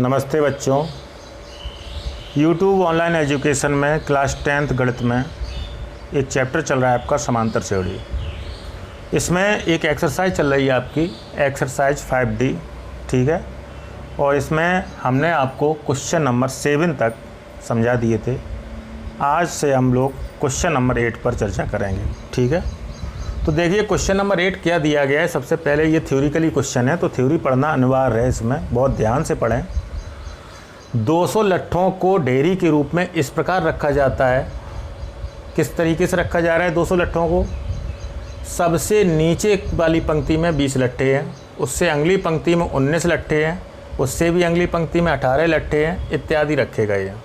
नमस्ते बच्चों। YouTube online education में क्लास 10th गणित में एक चैप्टर चल रहा है आपका समांतर श्रेणी। इसमें एक एक्सरसाइज चल रही है आपकी एक्सरसाइज 5D, ठीक है। और इसमें हमने आपको क्वेश्चन नंबर 7 तक समझा दिए थे। आज से हम लोग क्वेश्चन नंबर 8 पर चर्चा करेंगे, ठीक है। तो देखिए क्वेश्चन नंबर 8 क्या दिया गया है। सबसे पहले ये थ्योरिकली क्वेश्चन है, तो थ्योरी पढ़ना अनिवार्य है। इसमें बहुत ध्यान से पढ़ें। 200 लट्ठों को ढेरी के रूप में इस प्रकार रखा जाता है। किस तरीके से रखा जा रहा है 200 लट्ठों को? सबसे नीचे वाली पंक्ति में 20 लट्ठे हैं, उससे अगली पंक्ति में 19 लट्ठे हैं, उससे भी अगली पंक्ति में 18 लट्ठे हैं, इत्यादि रखे गए हैं।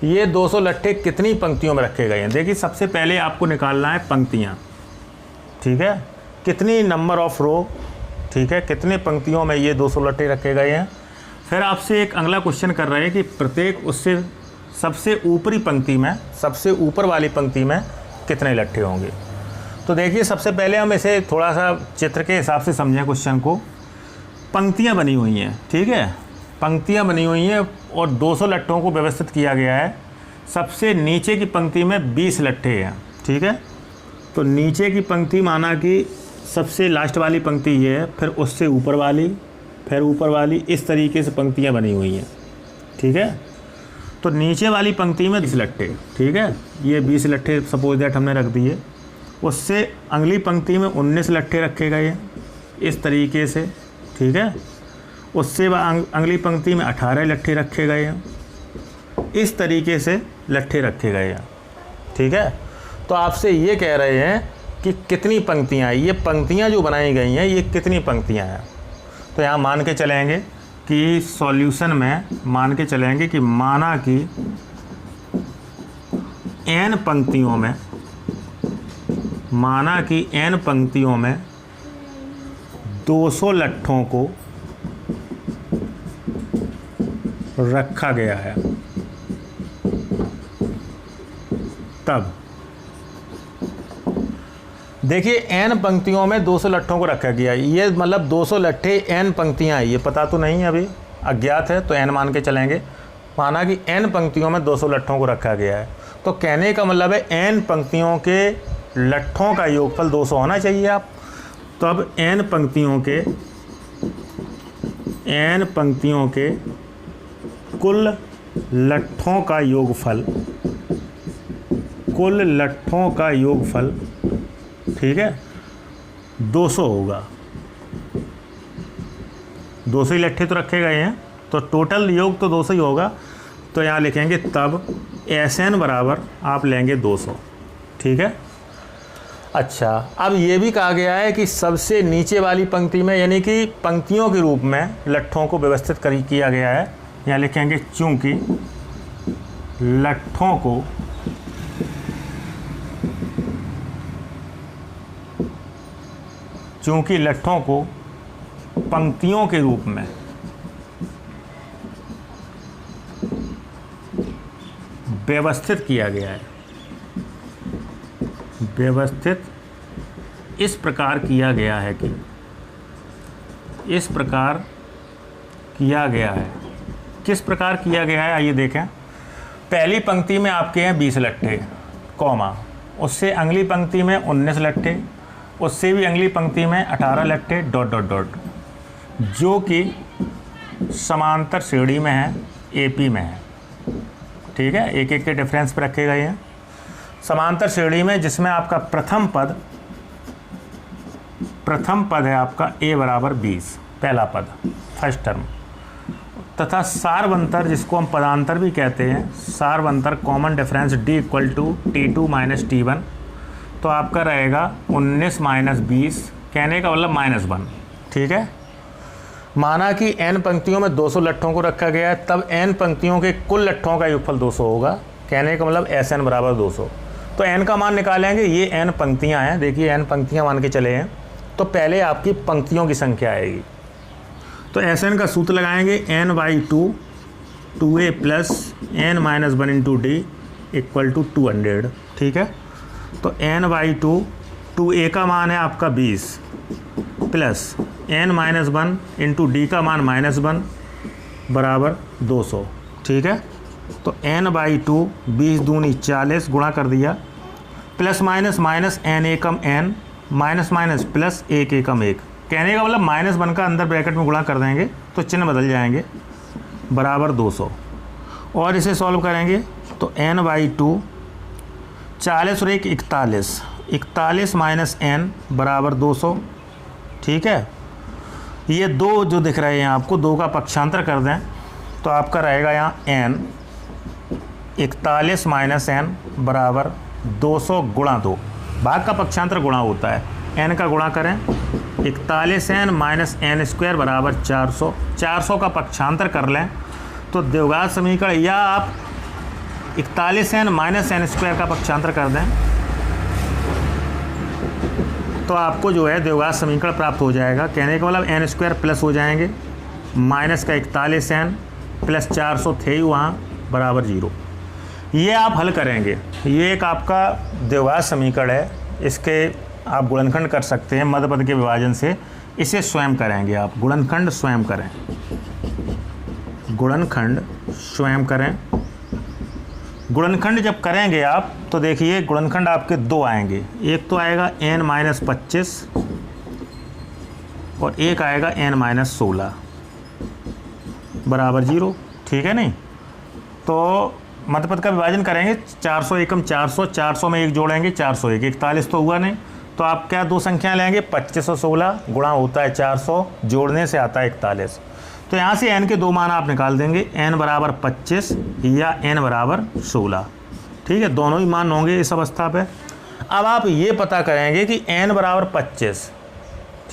ये 200 लट्ठे कितनी पंक्तियों में रखे गए हैं? देखिए सबसे पहले आपको निकालना है पंक्तियाँ, ठीक है। कितनी नंबर ऑफ रो, ठीक है, कितने पंक्तियों में ये 200 लट्ठे रखे गए हैं। फिर आपसे एक अगला क्वेश्चन कर रहे हैं कि प्रत्येक उससे सबसे ऊपरी पंक्ति में, सबसे ऊपर वाली पंक्ति में कितने लट्ठे होंगे। तो देखिए सबसे पहले हम इसे थोड़ा सा चित्र के हिसाब से समझें क्वेश्चन को। पंक्तियां बनी हुई हैं, ठीक है, पंक्तियां बनी हुई हैं और 200 लट्ठों को व्यवस्थित किया गया है। सबसे नीचे की पंक्ति में 20 लट्ठे हैं, ठीक है। तो नीचे की पंक्ति माना कि सबसे लास्ट वाली पंक्ति ये है, फिर उससे ऊपर वाली, फिर ऊपर वाली, इस तरीके से पंक्तियां बनी हुई हैं, ठीक है। तो नीचे वाली पंक्ति में 20 लट्ठे, ठीक है, ये 20 लट्ठे सपोज दैट हमने रख दिए। उससे अगली पंक्ति में 19 लट्ठे रखे गए हैं इस तरीके से, ठीक है। उससे अगली पंक्ति में 18 लट्ठे रखे गए हैं, इस तरीके से लट्ठे रखे गए हैं, ठीक है। तो आपसे ये कह रहे हैं कि कितनी पंक्तियाँ, ये पंक्तियाँ जो बनाई गई हैं ये कितनी पंक्तियाँ हैं। तो यहाँ मान के चलेंगे कि सॉल्यूशन में मान के चलेंगे कि माना कि n पंक्तियों में, माना कि n पंक्तियों में 200 लट्ठों को रखा गया है। तब देखिए n पंक्तियों में 200 लट्ठों को रखा गया है। ये मतलब 200 लट्ठे n पंक्तियाँ हैं, ये पता तो नहीं है, अभी अज्ञात है, तो n मान के चलेंगे। माना कि n पंक्तियों में 200 लट्ठों को रखा गया है, तो कहने का मतलब है n पंक्तियों के लट्ठों का योगफल 200 होना चाहिए आप। तो अब n पंक्तियों के कुल लट्ठों का योगफल, कुल लट्ठों का योगफल, ठीक है, 200 होगा। 200 ही लट्ठे तो रखे गए हैं, तो टोटल योग तो 200 ही होगा। तो यहाँ लिखेंगे तब Sn बराबर आप लेंगे 200, ठीक है। अच्छा, अब ये भी कहा गया है कि सबसे नीचे वाली पंक्ति में, यानी कि पंक्तियों के रूप में लट्ठों को व्यवस्थित किया गया है। यहाँ लिखेंगे चूँकि लट्ठों को पंक्तियों के रूप में व्यवस्थित किया गया है, व्यवस्थित इस प्रकार किया गया है कि, इस प्रकार किया गया है। किस प्रकार किया गया है आइए देखें। पहली पंक्ति में आपके हैं 20 लट्ठे, कॉमा, उससे अगली पंक्ति में 19 लट्ठे, उससे भी अगली पंक्ति में 18 लट्ठे, डॉट डॉट डॉट, जो कि समांतर श्रेणी में है, AP में है, ठीक है। एक एक के डिफरेंस पर रखे गए हैं समांतर श्रेणी में, जिसमें आपका प्रथम पद है आपका a बराबर 20, पहला पद, फर्स्ट टर्म, तथा सार्वंतर जिसको हम पदांतर भी कहते हैं, सार्वंतर common difference d equal to T2 minus T1, तो आपका रहेगा 19 माइनस 20, कहने का मतलब -1, ठीक है। माना कि n पंक्तियों में 200 लट्ठों को रखा गया है, तब n पंक्तियों के कुल लट्ठों का योगफल 200 होगा, कहने का मतलब Sn बराबर 200। तो n का मान निकालेंगे, ये n पंक्तियां हैं, देखिए n पंक्तियां मान के चले हैं, तो पहले आपकी पंक्तियों की संख्या आएगी। तो Sn का सूत्र लगाएंगे n/2 2a plus n minus 1 into d equal to 200, ठीक है। तो n/2 2a का मान है आपका 20 प्लस n-1 इंटू डी का मान -1 बराबर 200। ठीक है, तो n/2 20 दूनी 40 गुणा कर दिया, प्लस माइनस माइनस n एकम n माइनस माइनस प्लस 1 एकम 1। कहने का मतलब माइनस बनकर अंदर ब्रैकेट में गुणा कर देंगे तो चिन्ह बदल जाएंगे, बराबर 200। और इसे सॉल्व करेंगे तो n/2 40 और 1 41, 41 माइनस n बराबर 200। ठीक है, ये दो जो दिख रहे हैं आपको, दो का पक्षांतर कर दें तो आपका रहेगा यहाँ n 41 माइनस n बराबर 200 गुणा 2। भाग का पक्षांतर गुणा होता है, n का गुणा करें 41n माइनस n स्क्वायर बराबर 400। 400 का पक्षांतर कर लें तो द्विघात समीकरण, या आप 41n माइनस n स्क्वायर का पक्षांतर कर दें तो आपको जो है द्विघात समीकरण प्राप्त हो जाएगा। कहने का मतलब n स्क्वायर प्लस हो जाएंगे, माइनस का 41n प्लस 400 थे ही वहाँ, बराबर 0। ये आप हल करेंगे, ये एक आपका द्विघात समीकरण है, इसके आप गुणनखंड कर सकते हैं मध्य पद के विभाजन से। इसे स्वयं करेंगे आप, गुणनखंड स्वयं करें, गुणनखंड स्वयं करें। गुणनखंड जब करेंगे आप तो देखिए गुणनखंड आपके दो आएंगे, एक तो आएगा n माइनस 25 और एक आएगा n माइनस 16 बराबर 0। ठीक है नहीं, तो मध्य पद का विभाजन करेंगे, 400 एकम 400, 400 में एक जोड़ेंगे 401, 41 तो हुआ नहीं, तो आप क्या दो संख्या लेंगे 25 और 16, गुणा होता है 400, जोड़ने से आता है 41। तो यहाँ से n के दो मान आप निकाल देंगे, n बराबर 25 या n बराबर 16। ठीक है, दोनों ही मान होंगे इस अवस्था पे। अब आप ये पता करेंगे कि n बराबर 25,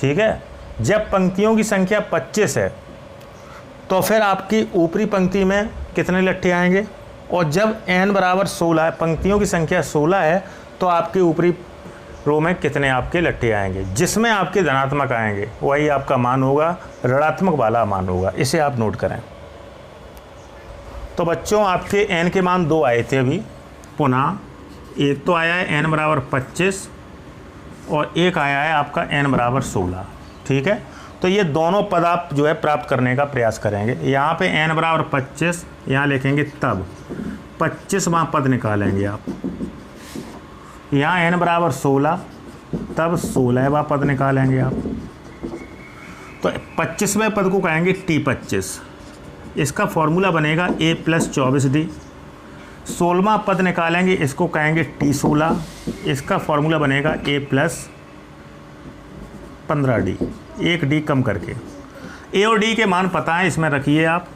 ठीक है, जब पंक्तियों की संख्या 25 है तो फिर आपकी ऊपरी पंक्ति में कितने लट्ठे आएंगे, और जब n बराबर 16 है, पंक्तियों की संख्या 16 है, तो आपके ऊपरी रो में कितने आपके लट्ठे आएंगे। जिसमें आपके धनात्मक आएंगे वही आपका मान होगा, ऋणात्मक वाला मान होगा। इसे आप नोट करें। तो बच्चों आपके n के मान दो आए थे अभी, पुनः एक तो आया है n बराबर 25 और एक आया है आपका n बराबर 16। ठीक है, तो ये दोनों पद आप जो है प्राप्त करने का प्रयास करेंगे। यहाँ पे n बराबर 25 यहाँ लिखेंगे, तब 25वां पद निकालेंगे आप। यहाँ n बराबर 16, तब 16वां पद निकालेंगे आप। तो 25वें पद को कहेंगे T25, इसका फॉर्मूला बनेगा a प्लस 24d। 16वां पद निकालेंगे, इसको कहेंगे T16, इसका फॉर्मूला बनेगा a प्लस 15d, एक d कम करके। a और d के मान पता है, इसमें रखिए आप।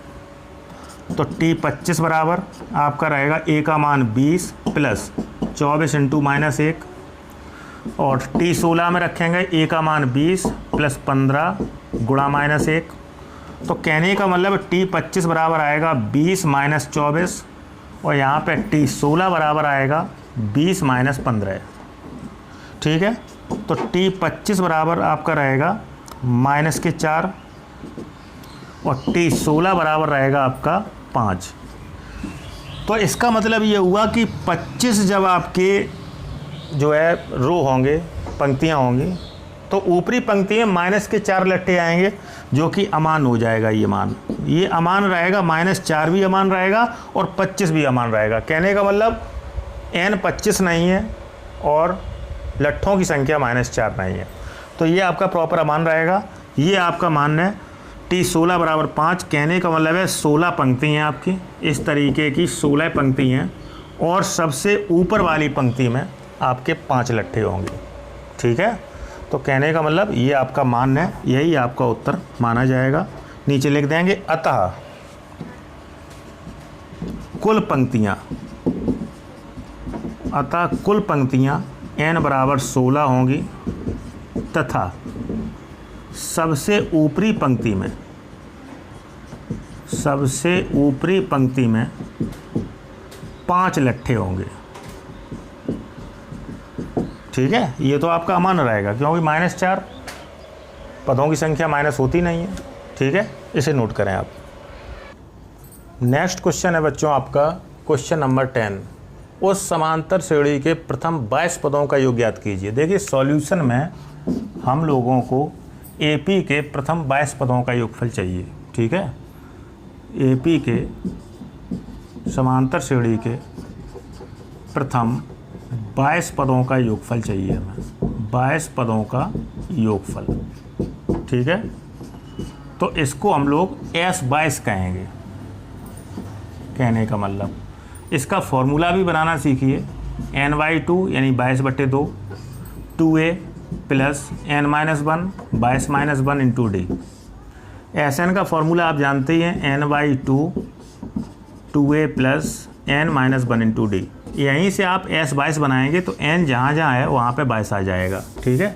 तो T25 बराबर आपका रहेगा a का मान 20 प्लस 24 इंटू माइनस 1, और T16 में रखेंगे a का मान 20 प्लस 15 गुणा माइनस 1। तो कहने का मतलब T25 बराबर आएगा 20 माइनस 24, और यहाँ पे T16 बराबर आएगा 20 माइनस 15। ठीक है, तो T25 बराबर आपका रहेगा माइनस के 4 और T16 बराबर रहेगा आपका 5। तो इसका मतलब ये हुआ कि 25 जब आपके जो है रो होंगे, पंक्तियाँ होंगी, तो ऊपरी पंक्ति में माइनस के 4 लट्ठे आएंगे, जो कि अमान हो जाएगा। ये अमान रहेगा, -4 भी अमान रहेगा और 25 भी अमान रहेगा। कहने का मतलब n 25 नहीं है और लट्ठों की संख्या -4 नहीं है, तो ये आपका प्रॉपर अमान रहेगा। ये आपका मान है T16 बराबर 5। कहने का मतलब है 16 पंक्ति हैं आपकी, इस तरीके की 16 पंक्ति हैं, और सबसे ऊपर वाली पंक्ति में आपके 5 लट्ठे होंगे। ठीक है, तो कहने का मतलब ये आपका मान है, यही आपका उत्तर माना जाएगा। नीचे लिख देंगे, अतः कुल पंक्तियाँ n बराबर 16 होंगी, तथा सबसे ऊपरी पंक्ति में 5 लट्ठे होंगे। ठीक है, ये तो आपका अमान रहेगा, क्योंकि -4 पदों की संख्या माइनस होती नहीं है। ठीक है, इसे नोट करें आप। नेक्स्ट क्वेश्चन है बच्चों आपका क्वेश्चन नंबर 10। उस समांतर श्रेणी के प्रथम 22 पदों का योग ज्ञात कीजिए। देखिए सॉल्यूशन में हम लोगों को AP के प्रथम 22 पदों का योगफल चाहिए। ठीक है, AP के समांतर श्रेणी के प्रथम 22 पदों का योगफल चाहिए हमें, 22 पदों का योगफल। ठीक है, तो इसको हम लोग S22 कहेंगे। कहने का मतलब इसका फॉर्मूला भी बनाना सीखिए, n/2 यानी 22/2, 2a plus n-1 22-1 into D. Sn का फॉर्मूला आप जानते ही हैं, n/2 2a plus n-1 into D. यहीं से आप S22 बनाएंगे तो n जहाँ जहाँ है वहाँ पे 22 आ जाएगा। ठीक है,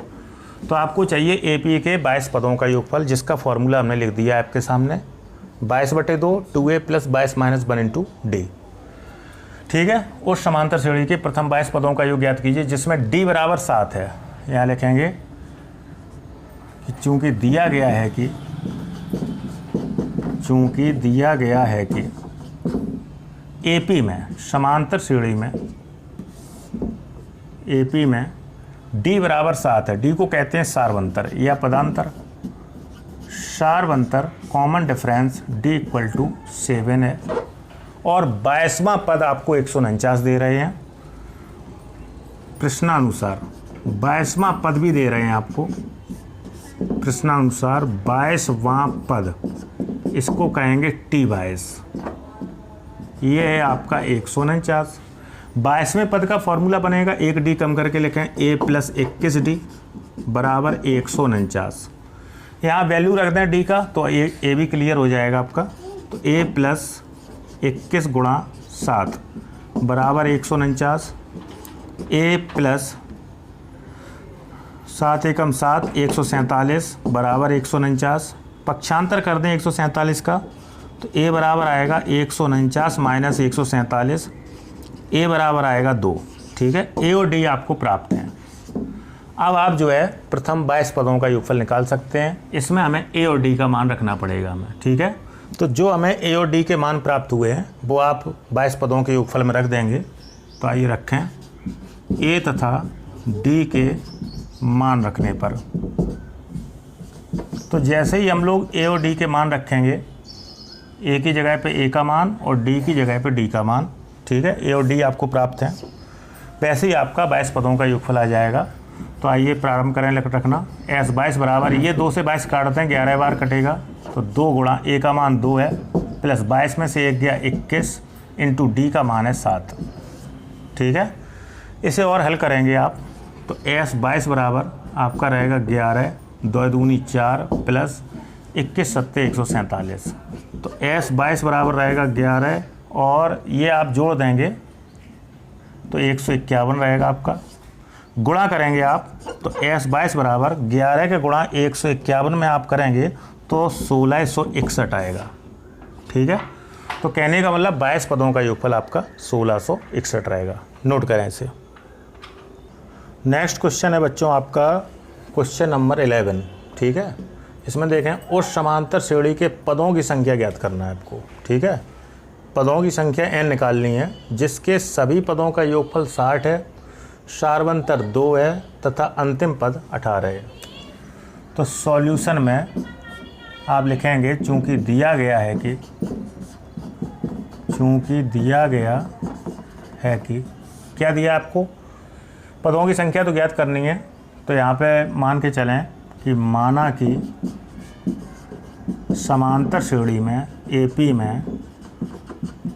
तो आपको चाहिए AP के 22 पदों का योगफल, जिसका फॉर्मूला हमने लिख दिया आपके सामने, 22/2 2a प्लस 22-1 इंटू डी। ठीक है, उस समांतर श्रेणी के प्रथम 22 पदों का योग ज्ञात कीजिए जिसमें d बराबर 7 है। यहाँ लिखेंगे कि चूँकि दिया गया है कि AP में समांतर श्रेणी में AP में d बराबर 7 है। d को कहते हैं सार्वंतर या पदांतर। सार्वंतर common difference d equal to 7 है और 22वां पद आपको 149 दे रहे हैं प्रश्नानुसार। 22वां पद भी दे रहे हैं आपको प्रश्नानुसार। 22वां पद, इसको कहेंगे T22। ये है आपका 149। 22वें पद का फॉर्मूला बनेगा, एक डी कम करके लिखें, a प्लस 21d बराबर 149। यहाँ वैल्यू रख दें d का तो a भी क्लियर हो जाएगा आपका। तो a प्लस 21 गुणा 7 बराबर 149। a प्लस 7 एकम 7 147 बराबर 149। पक्षांतर कर दें 147 का तो a बराबर आएगा 149 माइनस 147, a बराबर आएगा 2। ठीक है, a और d आपको प्राप्त हैं। अब आप जो है प्रथम 22 पदों का योगफल निकाल सकते हैं। इसमें हमें a और d का मान रखना पड़ेगा हमें। ठीक है, तो जो हमें a और d के मान प्राप्त हुए हैं वो आप 22 पदों के योगफल में रख देंगे। तो आइए रखें, a तथा d के मान रखने पर, तो जैसे ही हम लोग a और d के मान रखेंगे, a की जगह पे a का मान और d की जगह पे d का मान, ठीक है, a और d आपको प्राप्त हैं, वैसे ही आपका 22 पदों का योगफल आ जाएगा। तो आइए प्रारंभ करें S22 22 बराबर, ये 2 से 22 काटते हैं, 11 बार कटेगा, तो 2 गुणा a का मान 2 है प्लस 22 में से 1 गया 21 इंटू d का मान है 7। ठीक है, इसे और हल करेंगे आप तो S22 बराबर आपका रहेगा 11 2 दूनी 4 प्लस 21 7 147। तो S22 बराबर रहेगा 11 और ये आप जोड़ देंगे तो 151 रहेगा आपका। गुणा करेंगे आप तो S22 बराबर 11 के गुणा 151 में आप करेंगे तो 1661 आएगा। ठीक है, तो कहने का मतलब 22 पदों का योगफल आपका 1661 रहेगा। नोट करें इसे। नेक्स्ट क्वेश्चन है बच्चों आपका क्वेश्चन नंबर 11। ठीक है, इसमें देखें, उस समांतर श्रेणी के पदों की संख्या ज्ञात करना है आपको। ठीक है, पदों की संख्या n निकालनी है जिसके सभी पदों का योगफल 60 है, सार्वंतर 2 है तथा अंतिम पद 18 है। तो सॉल्यूशन में आप लिखेंगे, चूँकि दिया गया है कि क्या दिया आपको, पदों की संख्या तो ज्ञात करनी है। तो यहाँ पे मान के चलें कि माना कि समांतर श्रेणी में AP में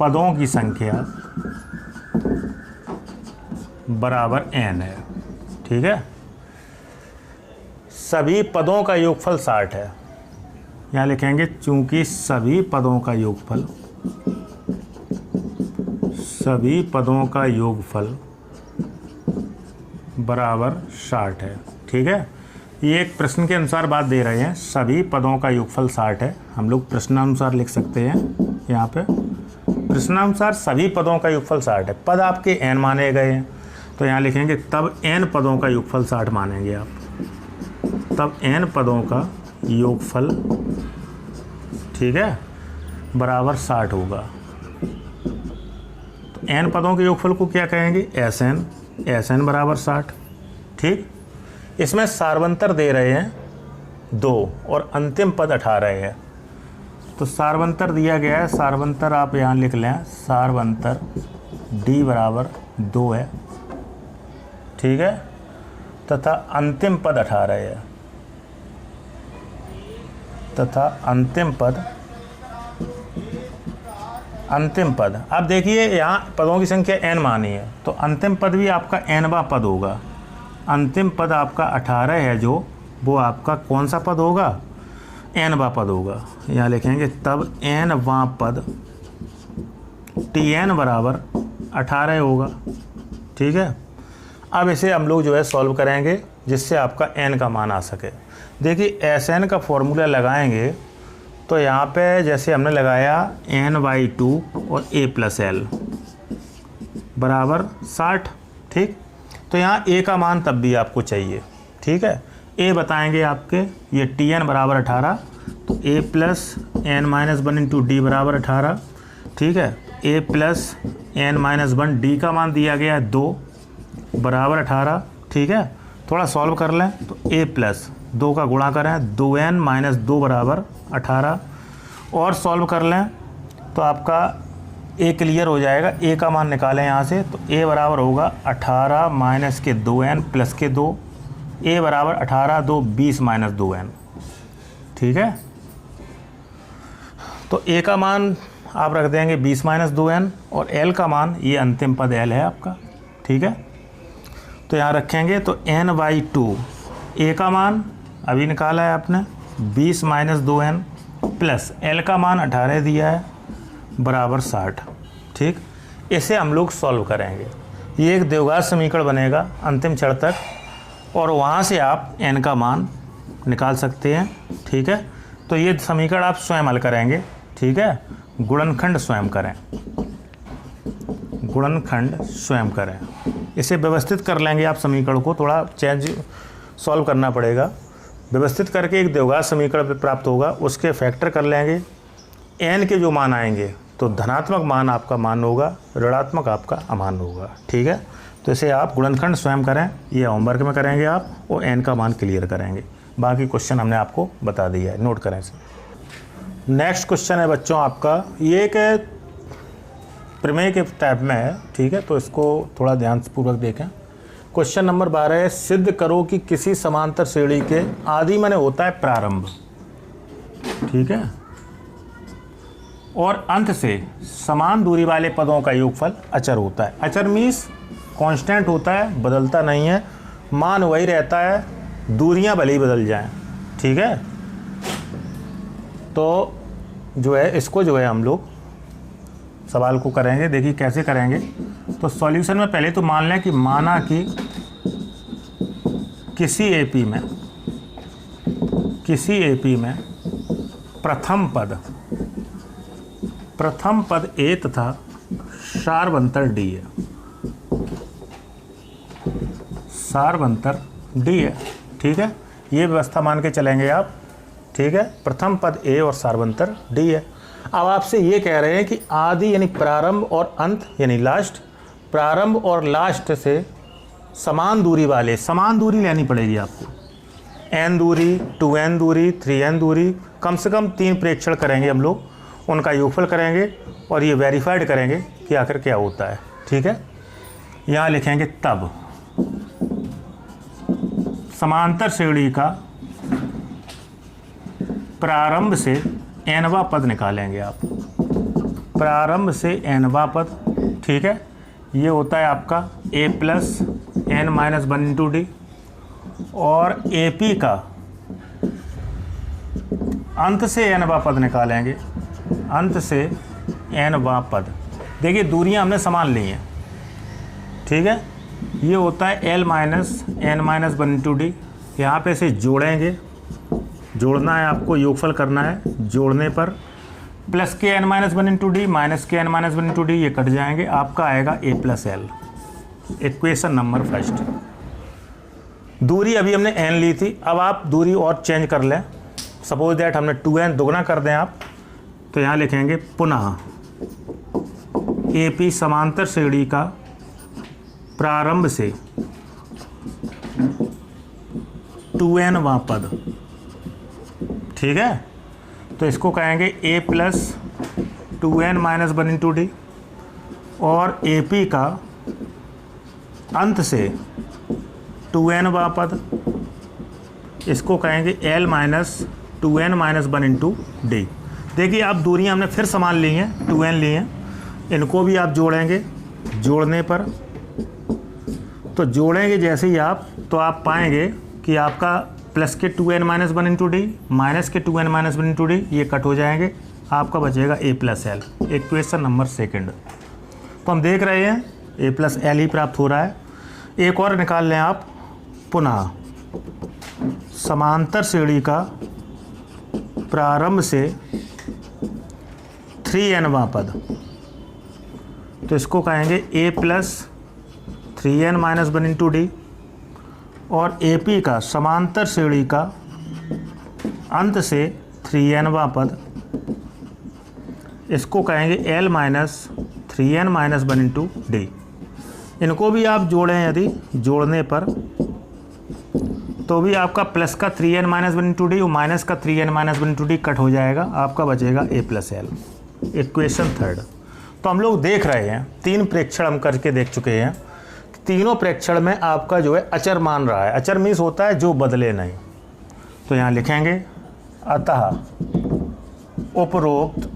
पदों की संख्या बराबर n है। ठीक है, सभी पदों का योगफल 60 है। यहाँ लिखेंगे, चूँकि सभी पदों का योगफल बराबर 60 है। ठीक है, ये एक प्रश्न के अनुसार बात दे रहे हैं, सभी पदों का योगफल 60 है। हम लोग प्रश्नानुसार लिख सकते हैं, यहाँ पे प्रश्नानुसार सभी पदों का योगफल 60 है। पद आपके n माने गए हैं तो यहाँ लिखेंगे तब n पदों का योगफल 60 मानेंगे आप, तब n पदों का योगफल, ठीक है, बराबर 60 होगा। तो n पदों के योगफल को क्या कहेंगे, SN बराबर 60। ठीक, इसमें सार्वंतर दे रहे हैं 2 और अंतिम पद 18 है। तो सार्वंतर दिया गया है, सार्वंतर आप यहाँ लिख लें, सार्वंतर d बराबर 2 है, ठीक है, तथा अंतिम पद 18 है, तथा अंतिम पद अब देखिए यहाँ पदों की संख्या n मानी है, तो अंतिम पद भी आपका nवां पद होगा। अंतिम पद आपका 18 है, जो वो आपका कौन सा पद होगा, nवां पद होगा। यहाँ लिखेंगे तब nवां पद Tn बराबर 18 होगा, ठीक है। अब इसे हम लोग जो है सॉल्व करेंगे जिससे आपका n का मान आ सके। देखिए Sn का फॉर्मूला लगाएंगे तो यहाँ पे जैसे हमने लगाया n/2 और a + l बराबर 60, ठीक। तो यहाँ a का मान तब भी आपको चाहिए, ठीक है। a बताएंगे आपके, ये Tn बराबर 18, तो a + n-1 × d बराबर 18, ठीक है। a + n-1 d का मान दिया गया है 2 बराबर 18, ठीक है। थोड़ा सॉल्व कर लें तो a + 2 का गुणा करें, 2n - 2 बराबर 18, और सॉल्व कर लें तो आपका a क्लियर हो जाएगा। a का मान निकालें यहाँ से, तो a बराबर होगा 18 - के 2n + के 2, a बराबर 18 2 20 - 2n, ठीक है। तो a का मान आप रख देंगे 20 - 2n, और l का मान ये अंतिम पद l है आपका, ठीक है। तो यहाँ रखेंगे तो n/2, a का मान अभी निकाला है आपने 20 - 2n प्लस l का मान 18 दिया है बराबर 60, ठीक। इसे हम लोग सॉल्व करेंगे। ये एक द्विघात समीकरण बनेगा अंतिम क्षण तक, और वहाँ से आप n का मान निकाल सकते हैं, ठीक है। तो ये समीकरण आप स्वयं हल करेंगे, ठीक है। गुणनखंड स्वयं करें, गुणनखंड स्वयं करें। इसे व्यवस्थित कर लेंगे आप समीकरण को, थोड़ा चेंज सॉल्व करना पड़ेगा। व्यवस्थित करके एक द्विघात समीकरण प्राप्त होगा, उसके फैक्टर कर लेंगे। n के जो मान आएंगे तो धनात्मक मान आपका मान होगा, ऋणात्मक आपका अमान होगा, ठीक है। तो इसे आप गुणनखंड स्वयं करें, ये होमवर्क में करेंगे आप, और n का मान क्लियर करेंगे। बाकी क्वेश्चन हमने आपको बता दिया है, नोट करें इसे। नेक्स्ट क्वेश्चन है बच्चों आपका, ये एक प्रमेय के टाइप में है, ठीक है। तो इसको थोड़ा ध्यानपूर्वक देखें। क्वेश्चन नंबर 12 है, सिद्ध करो कि किसी समांतर श्रेणी के आदि माने होता है प्रारंभ, ठीक है, और अंत से समान दूरी वाले पदों का योगफल अचर होता है। अचर मीन्स कांस्टेंट होता है, बदलता नहीं है, मान वही रहता है, दूरियां भले ही बदल जाएं, ठीक है। तो जो है इसको जो है हम लोग सवाल को करेंगे। देखिए कैसे करेंगे। तो सॉल्यूशन में पहले तो मान लें कि माना कि किसी एपी में प्रथम पद a तथा सार्वंतर d है, सार्वंतर d है, ठीक है। ये व्यवस्था मान के चलेंगे आप, ठीक है। प्रथम पद a और सार्वंतर d है। अब आपसे ये कह रहे हैं कि आदि यानी प्रारंभ और अंत यानी लास्ट, प्रारंभ और लास्ट से समान दूरी वाले, समान दूरी लेनी पड़ेगी आपको, n दूरी, 2n दूरी, 3n दूरी, कम से कम 3 प्रेक्षण करेंगे हम लोग, उनका योगफल करेंगे और ये वेरीफाइड करेंगे कि आखिर क्या होता है, ठीक है। यहाँ लिखेंगे तब समांतर श्रेणी का प्रारंभ से nवां पद निकालेंगे आप, प्रारंभ से nवां पद, ठीक है। ये होता है आपका a + n-1 × d, और AP का अंत से nवां पद निकालेंगे, अंत से nवां पद। देखिए दूरियां हमने समान ली हैं, ठीक है। ये होता है l - n-1 × d। यहाँ पे इसे जोड़ेंगे, जोड़ना है आपको, योगफल करना है, जोड़ने पर प्लस के n-1 × d माइनस के n-1 × d ये कट जाएंगे, आपका आएगा a + l। Equation number first. दूरी अभी हमने n ली थी, अब आप दूरी और चेंज कर लें। सपोज दैट हमने 2n दुगना कर दें आप, तो यहाँ लिखेंगे पुनः AP समांतर श्रेणी का प्रारंभ से 2nवां पद, ठीक है। तो इसको कहेंगे a plus 2n minus 1 into D, और AP का अंत से 2n पद, इसको कहेंगे L minus 2n minus 1 into D. देखिए आप दूरियां हमने फिर समान ली हैं, 2n ली हैं, इनको भी आप जोड़ेंगे। जोड़ने पर तो जोड़ेंगे जैसे ही आप, तो आप पाएंगे कि आपका प्लस के 2n minus 1 into D minus के 2n माइनस 1 इंटू डी ये कट हो जाएंगे, आपका बचेगा a plus L. Equation number second. तो हम देख रहे हैं a प्लस एल ही प्राप्त हो रहा है। एक और निकाल लें आप, पुनः समांतर श्रेणी का प्रारंभ से 3n पद, तो इसको कहेंगे a plus 3n minus 1 into D, और AP का समांतर श्रेणी का अंत से 3n पद, इसको कहेंगे L minus 3n minus 1 into D. इनको भी आप जोड़ें, यदि जोड़ने पर तो भी आपका प्लस का 3n माइनस 1 इंटू डी और माइनस का 3n minus 1 into D cut हो जाएगा, आपका बचेगा a plus L. Equation third. तो हम लोग देख रहे हैं, 3 प्रेक्षण हम करके देख चुके हैं। तीनों प्रेक्षण में आपका जो है अचर मान रहा है। अचर मीन्स होता है जो बदले नहीं। तो यहाँ लिखेंगे, अतः उपरोक्त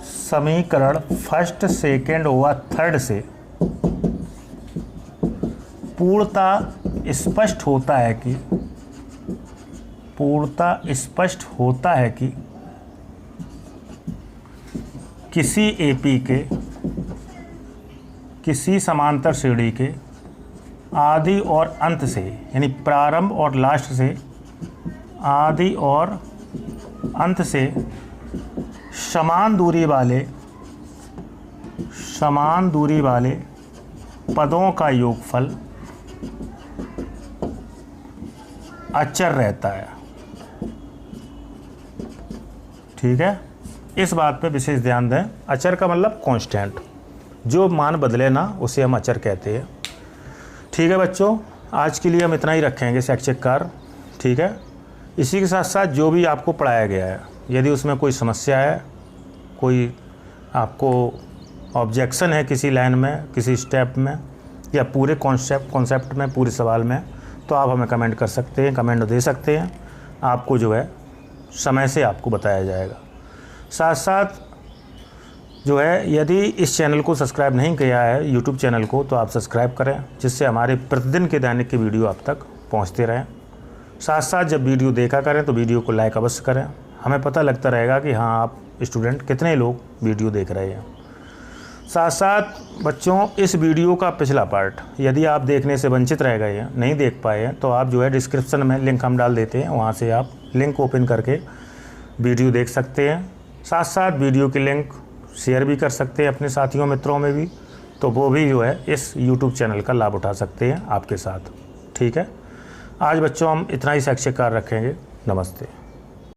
समीकरण फर्स्ट, सेकेंड व थर्ड से पूर्णतः स्पष्ट होता है कि किसी AP के किसी समांतर श्रेणी के आदि और अंत से, यानी प्रारंभ और लास्ट से, आदि और अंत से समान दूरी वाले पदों का योगफल अचर रहता है। ठीक है, इस बात पे विशेष ध्यान दें। अचर का मतलब कांस्टेंट, जो मान बदले ना उसे हम अचर कहते हैं। ठीक है बच्चों, आज के लिए हम इतना ही रखेंगे शैक्षिककार। ठीक है, इसी के साथ साथ जो भी आपको पढ़ाया गया है, यदि उसमें कोई समस्या है, कोई आपको ऑब्जेक्शन है किसी लाइन में, किसी स्टेप में, या पूरे कॉन्सेप्ट में, पूरे सवाल में, तो आप हमें कमेंट कर सकते हैं, कमेंट दे सकते हैं। आपको जो है समय से आपको बताया जाएगा। साथ साथ जो है, यदि इस चैनल को सब्सक्राइब नहीं किया है, यूट्यूब चैनल को, तो आप सब्सक्राइब करें, जिससे हमारे प्रतिदिन के दैनिक की वीडियो आप तक पहुंचते रहें। साथ साथ जब वीडियो देखा करें तो वीडियो को लाइक अवश्य करें, हमें पता लगता रहेगा कि हाँ आप स्टूडेंट कितने लोग वीडियो देख रहे हैं। साथ साथ बच्चों, इस वीडियो का पिछला पार्ट यदि आप देखने से वंचित रह गए हैं, नहीं देख पाए हैं, तो आप जो है डिस्क्रिप्शन में लिंक हम डाल देते हैं, वहाँ से आप लिंक ओपन करके वीडियो देख सकते हैं। साथ साथ वीडियो की लिंक शेयर भी कर सकते हैं अपने साथियों मित्रों में भी, तो वो भी जो है इस YouTube चैनल का लाभ उठा सकते हैं आपके साथ। ठीक है, आज बच्चों हम इतना ही शैक्षिक कार्य रखेंगे। नमस्ते।